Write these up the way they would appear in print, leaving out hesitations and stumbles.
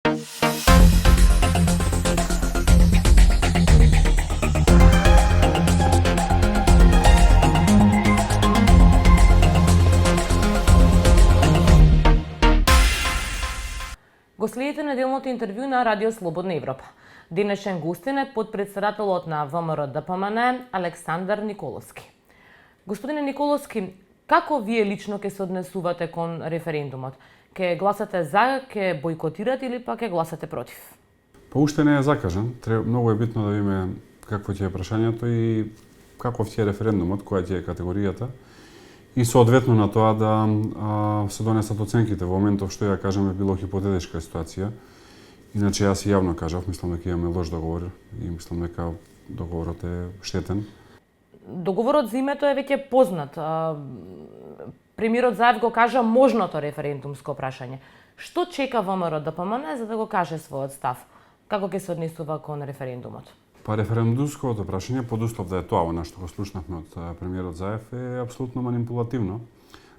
Го следите неделното интервју на Радио Слободна Европа. Денешен гостин е подпредседателот на ВМРО-ДПМН Александар Николовски. Господине Николовски, како вие лично ќе се однесувате кон референдумот? Ќе гласате за, ќе бойкотирате или па ќе гласате против? Па уште не е закажан. Многу е битно да видиме какво ќе е прашањето и каков ќе е референдумот, која ќе е категоријата. И соодветно на тоа да се донесат оценките. Во моментов што ја кажам е било хипотетичка ситуација. Иначе јас и јавно кажав, мислам дека имаме лош договор и мислам дека договорот е штетен. Договорот за името е веќе познат. Премиерот Заев го кажа можното референдумско прашање. Што чека ВМРО-ДПМН за да го каже својот став? Како ќе се однесува кон референдумот? Па референдумското прашање, под услов да е тоа, она што го слушнавме од премиерот Заев, е апсолутно манипулативно,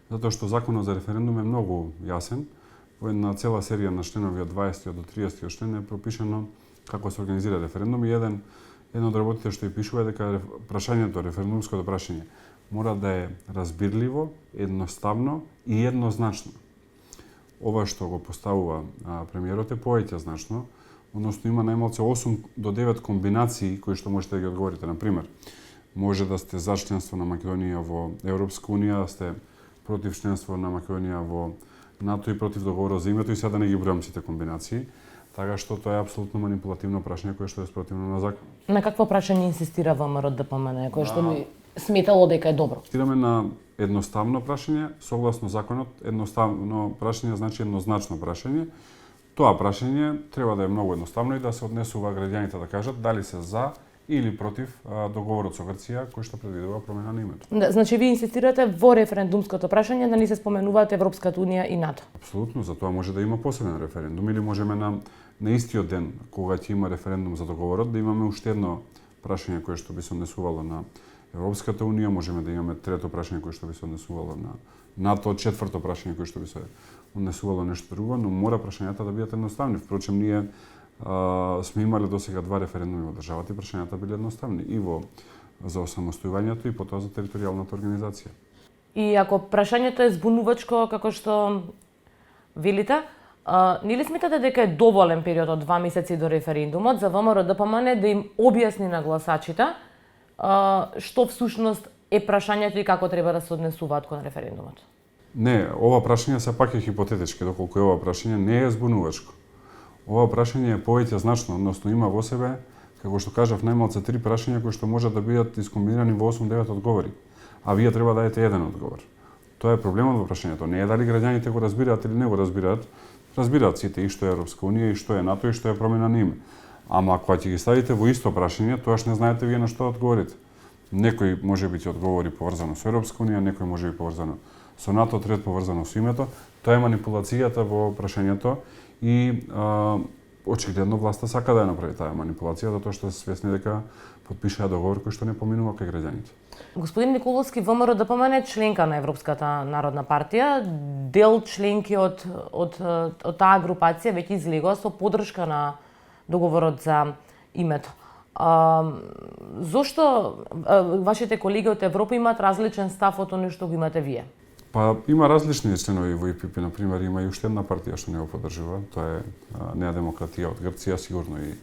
затоа што законот за референдум е многу јасен. Во една цела серија на членови од 20 до 30 член е пропишано како се организира референдум и едно од работите што и пишува е дека прашањето, референдумското прашање, мора да е разбирливо, едноставно и еднозначно. Ова што го поставува премиерот е повеќезначно, односно има најмалку 8 до 9 комбинации кои што можете да ги одговорите. Например, може да сте за членство на Македонија во Европска унија, да сте против членство на Македонија во НАТО и против договорот за името и сега да не ги бројам сите комбинации, така што тоа е апсолутно манипулативно прашање кое што е спротивно на закон. На какво прашање инсистира ВМРО-ДПМН, кое што би сметало дека е добро? Инсистираме на едноставно прашање, согласно законот, едноставно прашање значи еднозначно прашање. Тоа прашање треба да е многу едноставно и да се однесува граѓаните да кажат дали се за или против договорот со Грција кој што предвидува промена на името. Да, значи вие инсистирате во референдумското прашање да не се споменуваат Европската унија и НАТО. Апсолутно, за тоа може да има посебен референдум или можеме на истиот ден кога ќе има референдум за договорот да имаме уште едно прашање кое што би се однесувало на Европската унија, можеме да имаме трето прашање кое што би се однесувало на НАТО, четврто прашање кое што би се однесувало нешто друго, но мора прашањата да бидат едноставни. Впрочем, ние сме имале досега 2 референдуми во државата и прашањата биле едноставни и за осамостојувањето и потоа за територијалната организација. И ако прашањето е збунувачко како што велите, нели сметате дека е доволен период од 2 месеци до референдумот за ВМРО-ДПМН да им објасни на гласачите што всушност е прашањето и како треба да се однесуваат кон референдумот? Не, ова прашање сепак е хипотетички, доколку ова прашање не е збунувачко. Ова прашање е повеќезначно, односно има во себе, како што кажав, најмалку 3 прашања кои што може да бидат искомбинирани во 8-9 одговори, а вие треба да дадете еден одговор. Тоа е проблемот во прашањето. Не е дали граѓаните го разбираат или не го разбираат. Разбираат сите и што е Европска унија, и што е НАТО, и што е промена на име. Ама ако ќе ги ставите во исто прашање, тоаш не знаете вие на што одговорите. Некој може би ќе одговори поврзано со Европска унија, некој може би поврзано со НАТО, трет поврзано со името. Тоа е манипулацијата во прашањето и очигледно власта сака да ја направи таа манипулација затоа што се свесни дека потпишаа договор кој што не поминува кај граѓаните. Господин Николовски, ВМРО-ДПМН е членка на Европската народна партија, дел членки од таа групација веќе излегува со поддршка на договорот за името. Зошто вашите колеги од Европа имаат различен став од оној што го имате вие? Па има различни членови во ИПП, например, има и уште една партија што не го поддржува, тоа е Неа демократија од Грција, сигурно и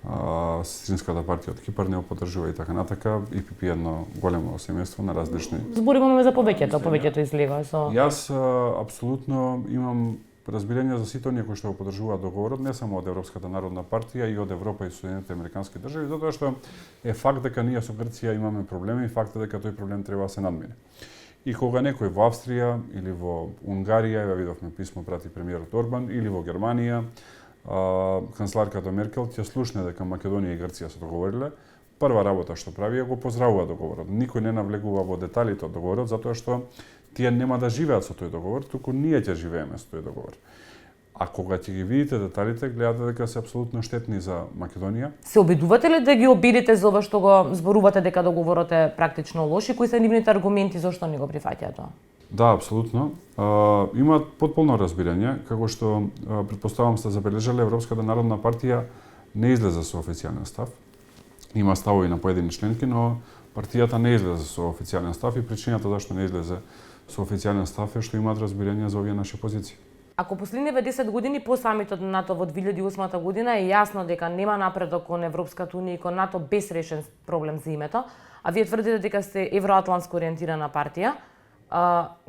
Сестринската партија од Кипар не го поддржува и така натака. ИПП е едно големо семејство на различни. Зборуваме за повеќето излега со. Јас апсолутно имам разбирање за сите оние кои што го поддржуваат договорот, не само од Европската народна партија и од Европа и Соединетите американски држави, затоа што е факт дека ние со Грција имаме проблеми и факт е дека тој проблем треба да се надмине. И кога некој во Австрија или во Унгарија, ја видовме писмо прати премиерот Орбан, или во Германија, канцеларката Меркел ќе слушне дека Македонија и Грција се договориле, прва работа што прави е го поздравува договорот. Никој не навлегува во деталите од договорот затоа што тие нема да живеат со тој договор, туку ние ќе живееме со тој договор. А кога ќе ги видите деталите, гледате дека се апсолутно штетни за Македонија. Се обидувате ли да ги обидите за ова што го зборувате дека договорот е практично лош и кои се нивните аргументи зошто не го прифаќаат тоа? Да, апсолутно. Има потполно разбирање, како што претпоставам сте забележале, Европската народна партија не излезе со официјален став. Има ставови на поедини членки, но партијата не излезе со официјален став и причината зашто не излезе со официјален став е што имаат разбирање за овие наши позиции. Ако последниве 10 години по самитот на НАТО во 2008 година е јасно дека нема напредок кон Европската унија и кон НАТО без решен проблем за името, а вие тврдите дека сте евроатлантско ориентирана партија,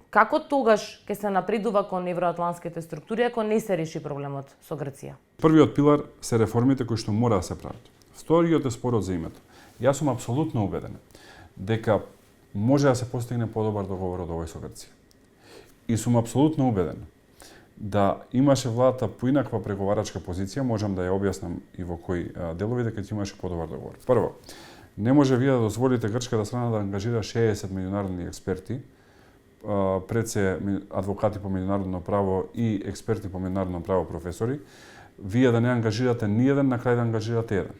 како тогаш ќе се напредува кон евроатлантските структури ако не се реши проблемот со Грција? Првиот пилар се реформите кои што мора да се прават. Вториот е спорот за името. Јас сум апсолутно убеден дека може да се постигне подобар договор од овој со Грција. И сум апсолутно убеден да имаше владата поинаква преговарачка позиција, можам да ја објаснам и во кои делови дека ќе имаше подобар договор. Прво, не може вие да дозволите грчката страна да ангажира 60 меѓународни експерти, пред се адвокати по меѓународно право и експерти по меѓународно право професори, вие да не ангажирате ни еден, на крај да ангажирате еден.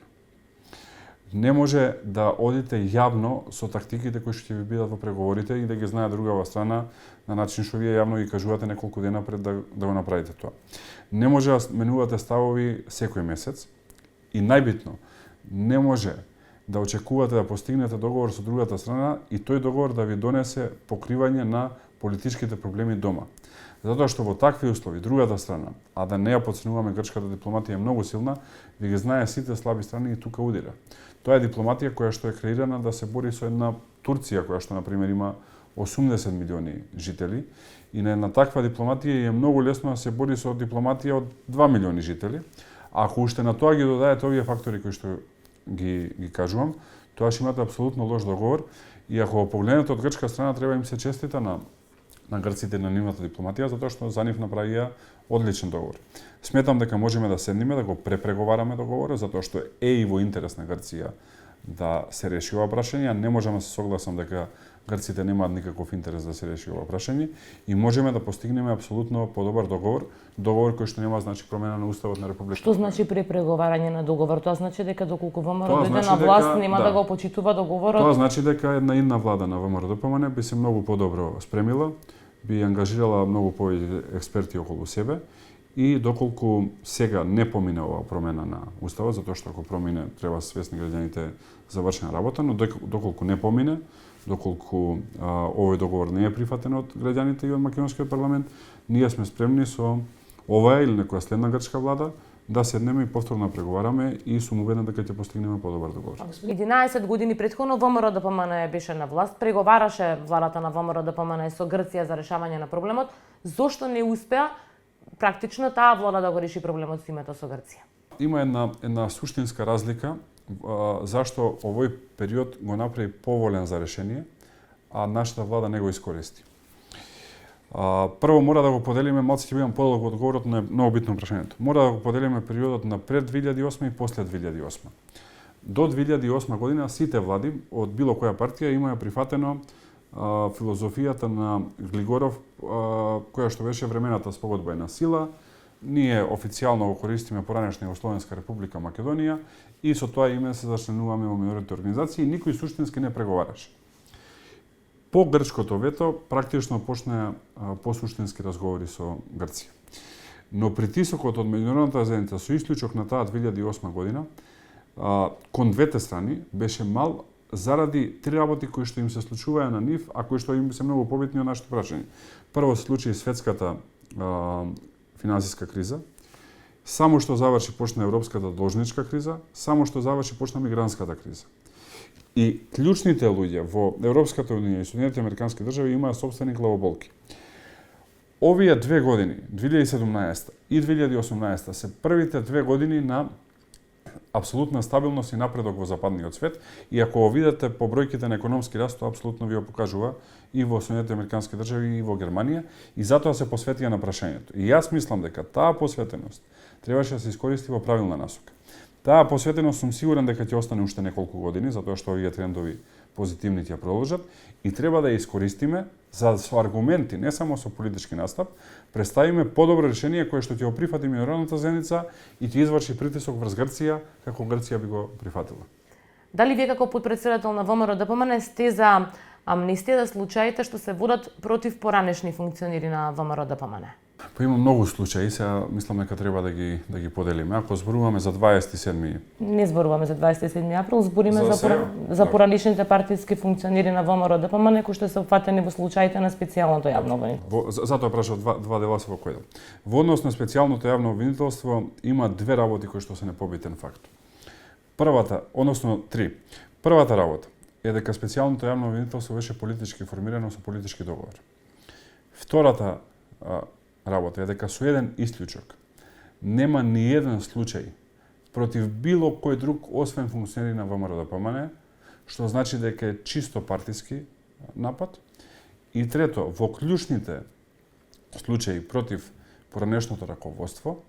Не може да одите јавно со тактиките кои што ќе ви бидат во преговорите и да ги знае другава страна на начин што вие јавно ги кажувате неколку дена пред да го направите тоа. Не може да менувате ставови секој месец и најбитно, не може да очекувате да постигнете договор со другата страна и тој договор да ви донесе покривање на политичките проблеми дома. Затоа што во такви услови другата страна, а да не ја подценуваме грчката дипломатија е многу силна, ви ги знае сите слаби страни и тука удира. Тоа е дипломатија која што е креирана да се бори со една Турција која што на пример има 80 милиони жители и на една таква дипломатија е многу лесно да се бори со дипломатија од 2 милиони жители. А ако уште на тоа ги додаете овие фактори кои што ги кажувам, тоа ќе имате апсолутно лош договор и ако погледнете од грчка страна треба им се честита на грците на нивната дипломатија затоа што за нив направија одличен договор. Сметам дека можеме да седнеме да го препреговараме договорот затоа што е и во интерес на Грција да се реши ова прашање, не можам да се согласам дека грците немаат никаков интерес да се реши ова прашање и можеме да постигнеме апсолутно подобар договор, договор кој што нема значи промена на уставот на Републиката. Што значи препреговарање на договор? Тоа значи дека доколку ВМРО дојде на власт нема да го почитува договорот? Тоа значи дека една идна влада на ВМРО ДПМН би се многу подобро спремила, би ангажирала многу повеќе експерти околу себе и доколку сега не помине ова промена на уставот, затоа што ако промине треба свесни граѓаните завршена работа, но доколку не помине, доколку овој договор не е прифатен од граѓаните и од македонскиот парламент, ние сме спремни со оваа или некоја следна грчка влада да седнеме и повторно преговараме и сум убеден дека ќе постигнеме подобар договор. 11 години претходно ВМРО ДПМН беше на власт, преговараше владата на ВМРО ДПМН со Грција за решавање на проблемот. Зошто не успеа практично таа влада да го реши проблемот со името со Грција? Има една суштинска разлика зашто овој период го направи поволен за решение, а нашата влада не го искористи. Прво мора да го поделиме, малце ќе бидам подолг одговорот на многу битно прашањето. Мора да го поделиме периодот на пред 2008 и после 2008. До 2008 година сите влади од било која партија имаја прифатено филозофијата на Глигоров, која што беше времената спогодба е на сила. Ние официјално го користиме поранешна Југословенска република Македонија и со тоа име се зачленуваме во меѓународните организации и никој суштински не преговараше. По грчкото вето практично почнаа посуштински разговори со Грција. Но притисокот од меѓународната заедница со исклучок на таа 2008 година кон двете страни беше мал заради три работи кои што им се случуваја на нив, а кои што им се многу побитни од нашето прашање. Прво се случи светската финансиска криза, само што заврши почна европската должничка криза, само што заврши почна мигрантската криза. И клучните луѓе во Европската унија и Соединетите американски држави имаат собствени главоболки. Овие две години, 2017 и 2018, се првите две години на апсолутна стабилност и напредок во западниот свет и ако го видите по бројките на економски раст, тоа апсолутно ви го покажува и во Соединетите американски држави и во Германија и затоа се посветија на прашањето. И јас мислам дека таа посветеност требаше да се искористи во правилна насока. Таа посветеност сум сигурен дека ќе остане уште неколку години, затоа што овие трендови позитивни ќе продолжат и треба да ја искористиме за со аргументи, не само со политички настап, представиме подобро решение кое што ќе го прифати меѓународната заедница и ќе изврши притисок врз Грција како Грција би го прифатила. Дали вие како потпредседател на ВМРО ДПМН сте за амнистија за случаите што се водат против поранешни функционери на ВМРО ДПМН? Па има многу случаи, сега мислам дека треба да ги поделиме. Ако зборуваме за 27. Не зборуваме за 27 април, збориме за Да. поранешните партиски функционери на ВМРО ДПМН кои што се опфатени во случаите на специјалното јавно обвинителство. Затоа прашав два дела се во кој дел. Во однос на специјалното јавно обвинителство има две работи кои што се непобитен факт. Три. Првата работа е дека специјалното јавно обвинителство беше политички формирано со политички договор. Втората работа е дека со еден исклучок нема ни еден случај против било кој друг освен функционери на ВМРО ДПМН, што значи дека е чисто партиски напад. И трето, во клучните случаи против поранешното раководство,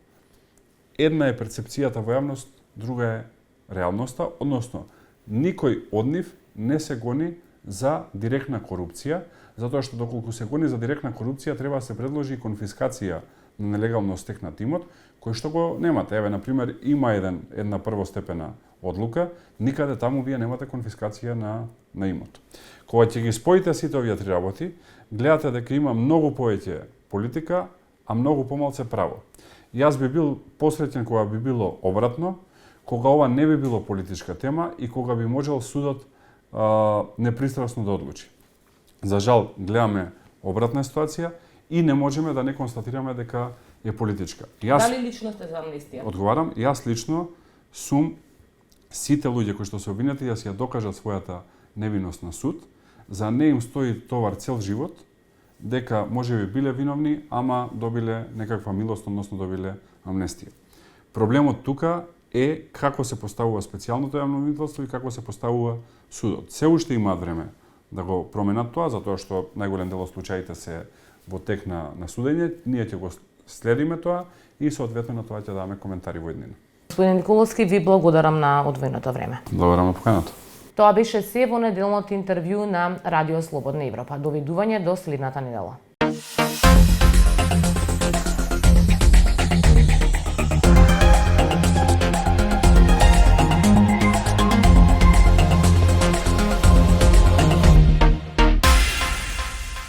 една е перцепцијата во јавност, друга е реалноста, односно никој од нив не се гони за директна корупција, затоа што доколку се гони за директна корупција треба да се предложи конфискација на нелегално стекнат имот, кој што го немате. Еве, например, има една првостепена одлука, никаде таму вие немате конфискација на имот. Кога ќе ги споите сите овие три работи, гледате дека има многу повеќе политика, а многу помалце право. Јас би бил посреќен кога би било обратно, кога ова не би било политичка тема и кога би можел судот непристрасно да одлучи. За жал, гледаме обратна ситуација и не можеме да не констатираме дека е политичка. Дали лично сте за амнистија? Одговарам, јас лично сум сите луѓе кои што се обвинети да си ја докажат својата невиност на суд, за не им стои товар цел живот, дека можеби биле виновни, ама добиле некаква милост, односно добиле амнестија. Проблемот тука е како се поставува специјалното јавно обвинителство и како се поставува судот. Се уште имаат време да го променат тоа, затоа што најголем дел од случаите се во тек на судење, ние ќе го следиме тоа и соодветно на тоа ќе даваме коментари во иднина. Господин Николовски, ви благодарам на одвоеното време. Благодарам на поканата. Тоа беше се во неделното интервју на Радио Слободна Европа. Довидување до следната недела.